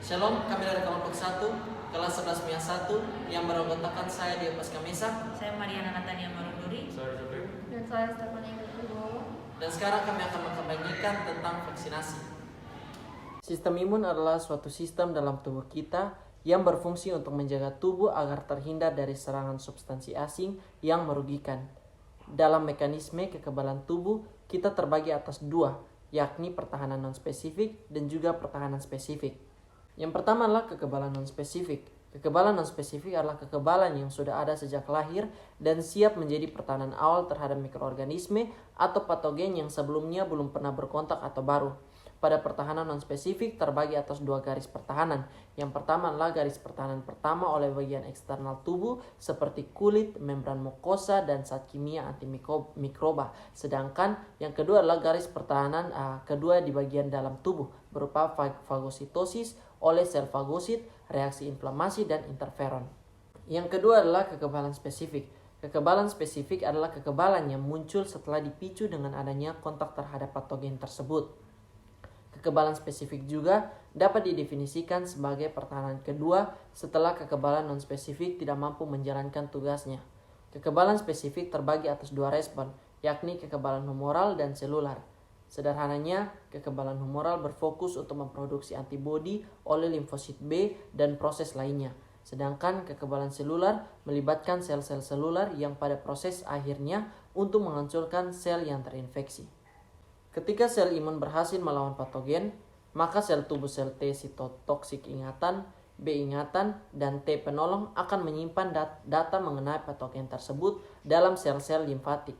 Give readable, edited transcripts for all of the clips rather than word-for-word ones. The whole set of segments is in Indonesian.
Shalom, kami dari kelompok 1, kelas 11 MIA 1 yang beranggotakan saya Dio Paskamesa. Saya Mariana Natania Marunduri. Dan saya Stefania Gatubo. Dan sekarang kami akan mengkampanyekan tentang vaksinasi. Sistem imun adalah suatu sistem dalam tubuh kita yang berfungsi untuk menjaga tubuh agar terhindar dari serangan substansi asing yang merugikan. Dalam mekanisme kekebalan tubuh, kita terbagi atas dua, yakni pertahanan non-spesifik dan juga pertahanan spesifik. Yang pertama adalah kekebalan non-spesifik. Kekebalan non-spesifik adalah kekebalan yang sudah ada sejak lahir dan siap menjadi pertahanan awal terhadap mikroorganisme atau patogen yang sebelumnya belum pernah berkontak atau baru. Pada pertahanan non-spesifik terbagi atas dua garis pertahanan. Yang pertama adalah garis pertahanan pertama oleh bagian eksternal tubuh seperti kulit, membran mukosa, dan zat kimia antimikroba. Sedangkan yang kedua adalah garis pertahanan kedua di bagian dalam tubuh berupa fagositosis oleh sel fagosit, reaksi inflamasi, dan interferon. Yang kedua adalah kekebalan spesifik. Kekebalan spesifik adalah kekebalan yang muncul setelah dipicu dengan adanya kontak terhadap patogen tersebut. Kekebalan spesifik juga dapat didefinisikan sebagai pertahanan kedua setelah kekebalan non-spesifik tidak mampu menjalankan tugasnya. Kekebalan spesifik terbagi atas dua respon, yakni kekebalan humoral dan selular. Sederhananya, kekebalan humoral berfokus untuk memproduksi antibodi oleh limfosit B dan proses lainnya. Sedangkan kekebalan selular melibatkan sel-sel selular yang pada proses akhirnya untuk menghancurkan sel yang terinfeksi. Ketika sel imun berhasil melawan patogen, maka sel tubuh sel T sitotoksik ingatan, B ingatan, dan T penolong akan menyimpan data mengenai patogen tersebut dalam sel-sel limfatik.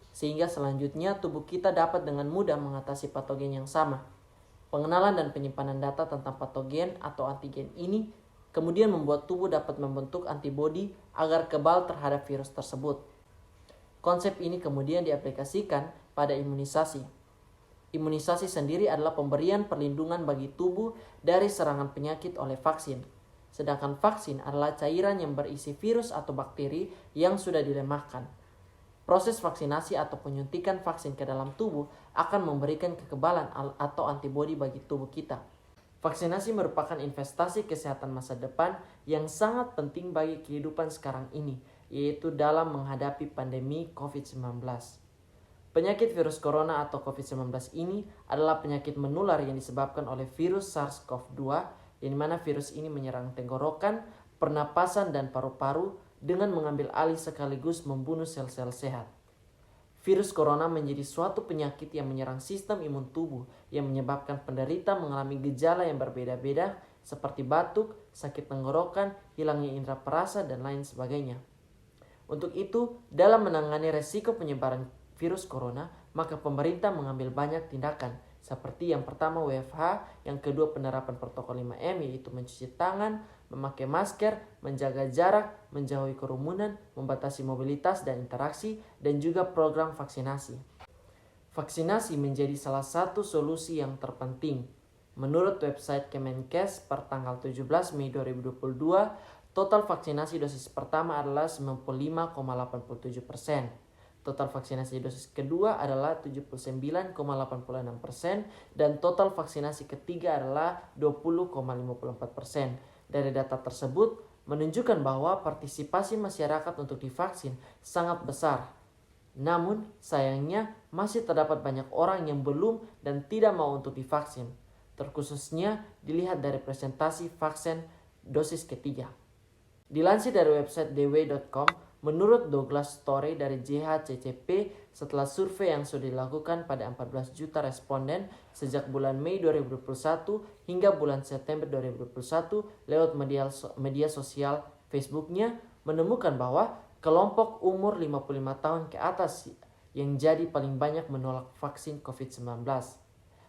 Sehingga selanjutnya tubuh kita dapat dengan mudah mengatasi patogen yang sama. Pengenalan dan penyimpanan data tentang patogen atau antigen ini kemudian membuat tubuh dapat membentuk antibodi agar kebal terhadap virus tersebut. Konsep ini kemudian diaplikasikan pada imunisasi. Imunisasi sendiri adalah pemberian perlindungan bagi tubuh dari serangan penyakit oleh vaksin. Sedangkan vaksin adalah cairan yang berisi virus atau bakteri yang sudah dilemahkan. Proses vaksinasi atau penyuntikan vaksin ke dalam tubuh akan memberikan kekebalan atau antibodi bagi tubuh kita. Vaksinasi merupakan investasi kesehatan masa depan yang sangat penting bagi kehidupan sekarang ini, yaitu dalam menghadapi pandemi COVID-19. Penyakit virus corona atau COVID-19 ini adalah penyakit menular yang disebabkan oleh virus SARS-CoV-2, yang mana virus ini menyerang tenggorokan, pernapasan, dan paru-paru dengan mengambil alih sekaligus membunuh sel-sel sehat. Virus corona menjadi suatu penyakit yang menyerang sistem imun tubuh yang menyebabkan penderita mengalami gejala yang berbeda-beda seperti batuk, sakit tenggorokan, hilangnya indera perasa, dan lain sebagainya. Untuk itu, dalam menangani resiko penyebaran virus corona, maka pemerintah mengambil banyak tindakan, seperti yang pertama WFH, yang kedua penerapan protokol 5M yaitu mencuci tangan, memakai masker, menjaga jarak, menjauhi kerumunan, membatasi mobilitas dan interaksi, dan juga program vaksinasi. Vaksinasi menjadi salah satu solusi yang terpenting. Menurut website Kemenkes per tanggal 17 Mei 2022, total vaksinasi dosis pertama adalah 95,87%. Total vaksinasi dosis kedua adalah 79,86% dan total vaksinasi ketiga adalah 20,54%. Dari data tersebut menunjukkan bahwa partisipasi masyarakat untuk divaksin sangat besar. Namun sayangnya masih terdapat banyak orang yang belum dan tidak mau untuk divaksin, terkhususnya dilihat dari presentasi vaksin dosis ketiga. Dilansir dari website dw.com, menurut Douglas Torrey dari JHCCP, setelah survei yang sudah dilakukan pada 14 juta responden sejak bulan Mei 2021 hingga bulan September 2021 lewat media sosial Facebooknya, menemukan bahwa kelompok umur 55 tahun ke atas yang jadi paling banyak menolak vaksin COVID-19.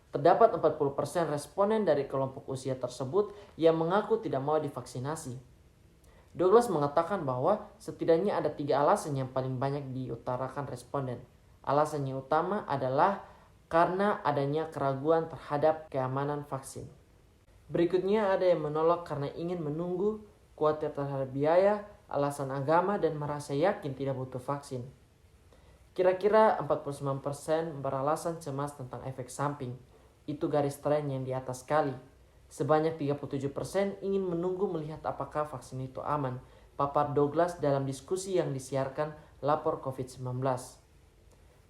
Terdapat 40% responden dari kelompok usia tersebut yang mengaku tidak mau divaksinasi. Douglas mengatakan bahwa setidaknya ada 3 alasan yang paling banyak diutarakan responden. Alasan yang utama adalah karena adanya keraguan terhadap keamanan vaksin. Berikutnya ada yang menolak karena ingin menunggu, khawatir terhadap biaya, alasan agama, dan merasa yakin tidak butuh vaksin. Kira-kira 49% beralasan cemas tentang efek samping. Itu garis tren yang di atas sekali. Sebanyak 37% ingin menunggu melihat apakah vaksin itu aman, papar Douglas dalam diskusi yang disiarkan Lapor COVID-19.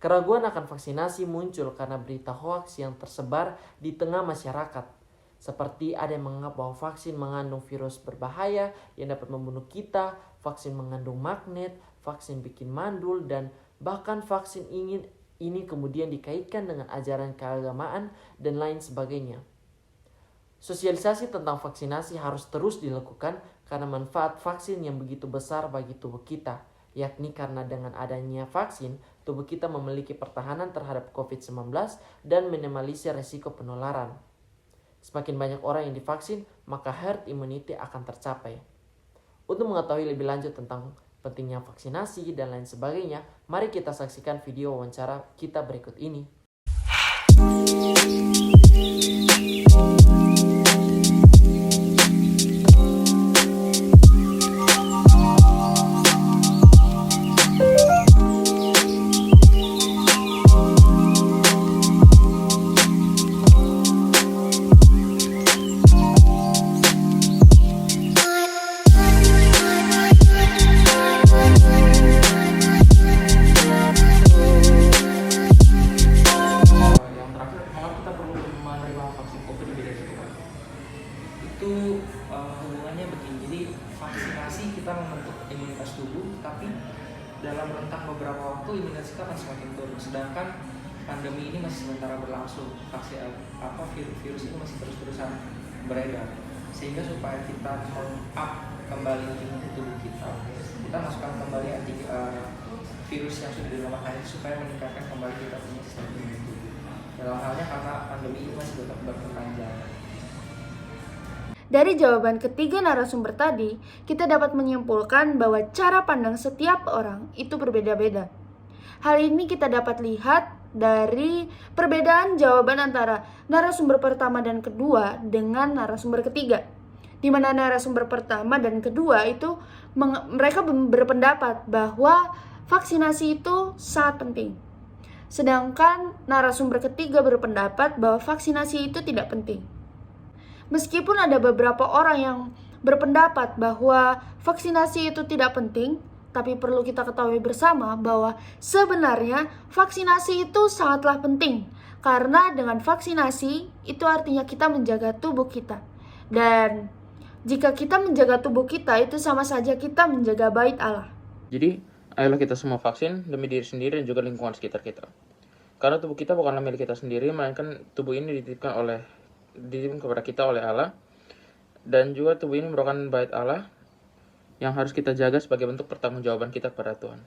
Keraguan akan vaksinasi muncul karena berita hoaks yang tersebar di tengah masyarakat. Seperti ada yang menganggap bahwa vaksin mengandung virus berbahaya yang dapat membunuh kita, vaksin mengandung magnet, vaksin bikin mandul, dan bahkan vaksin ini kemudian dikaitkan dengan ajaran keagamaan dan lain sebagainya. Sosialisasi tentang vaksinasi harus terus dilakukan karena manfaat vaksin yang begitu besar bagi tubuh kita, yakni karena dengan adanya vaksin, tubuh kita memiliki pertahanan terhadap COVID-19 dan minimalisir risiko penularan. Semakin banyak orang yang divaksin, maka herd immunity akan tercapai. Untuk mengetahui lebih lanjut tentang pentingnya vaksinasi dan lain sebagainya, mari kita saksikan video wawancara kita berikut ini. Itu hubungannya begini. Jadi vaksinasi kita membentuk imunitas tubuh, tapi dalam rentang beberapa waktu imunitas kita akan semakin turun. Sedangkan pandemi ini masih sementara berlangsung, virus ini masih terus-terusan beredar. Sehingga supaya kita meng-up kembali imunitas tubuh kita masukkan kembali virus yang sudah dilemahkan itu supaya meningkatkan kembali kita punya sistem imunitas tubuh. Dalam halnya karena pandemi ini masih tetap berkepanjangan. Dari jawaban ketiga narasumber tadi, kita dapat menyimpulkan bahwa cara pandang setiap orang itu berbeda-beda. Hal ini kita dapat lihat dari perbedaan jawaban antara narasumber pertama dan kedua dengan narasumber ketiga. Di mana narasumber pertama dan kedua itu mereka berpendapat bahwa vaksinasi itu sangat penting. Sedangkan narasumber ketiga berpendapat bahwa vaksinasi itu tidak penting. Meskipun ada beberapa orang yang berpendapat bahwa vaksinasi itu tidak penting, tapi perlu kita ketahui bersama bahwa sebenarnya vaksinasi itu sangatlah penting. Karena dengan vaksinasi itu artinya kita menjaga tubuh kita. Dan jika kita menjaga tubuh kita itu sama saja kita menjaga bait Allah. Jadi, ayolah kita semua vaksin demi diri sendiri dan juga lingkungan sekitar kita. Karena tubuh kita bukanlah milik kita sendiri, melainkan tubuh ini dititipkan kepada kita oleh Allah, dan juga tubuh ini merupakan bait Allah yang harus kita jaga sebagai bentuk pertanggungjawaban kita kepada Tuhan.